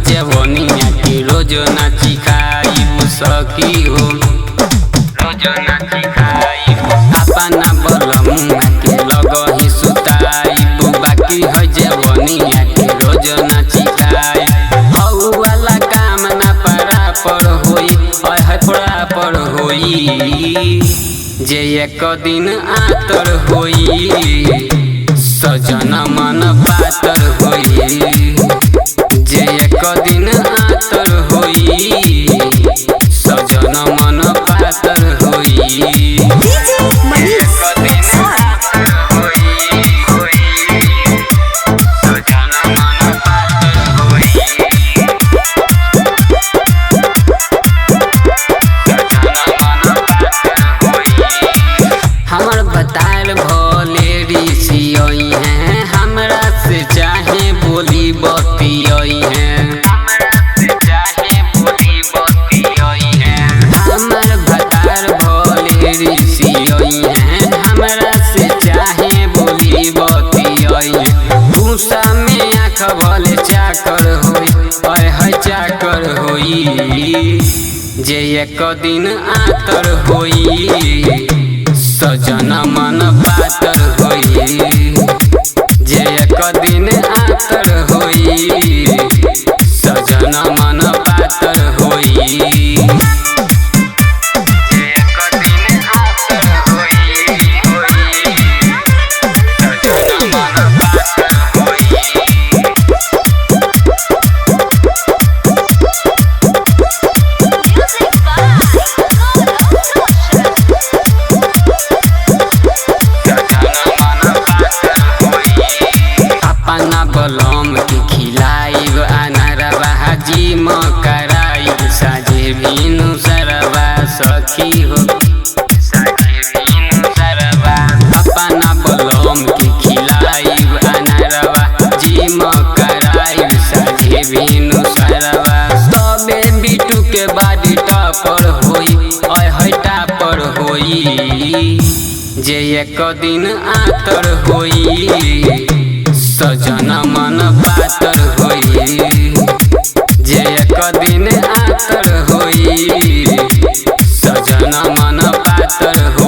जवनिया के रोज नाची खाइब सखी हो, रोज नाची खाइब अपना बलमुआ के लगही सुताइब। बाकी है जवनिया के रोज नाची खाइब। हऊ वाला काम ना बराबर होई, है बराबर होई। जे एक दिन आतर होई सजन मन पातर होई। जे एक दिन आतर होई सजन मन पातर होई। हमर बताल भोले ऋषि हैं, हमरा से चाहे बोली बतियाई हैं, हमर बताल भोले ऋषि हैं, हमरा से चाहे बोली बतियाई हैं। भूसा में आँख भले चाकर होई, है चाकर होई। जे एक दिन आतर होई सजन मन पातर होई। जे एक दिन आतर होई सजन मन पातर होई। बलम के खिलाइब अनारवा हाजिम कराइब साझे भीनु सरवा सखी हो, साझे भीनु सरवा। अपना बलम के खिलाइब अनारवा हाजिम कराइब साझे भीनु सरवा। तबे बिटू के बाड़ी टापर होई, है टापर होई। जे एक दिन आतर होई सजन मन पातर होई। जे एक दिन आतर होई सजन मन पातर होई।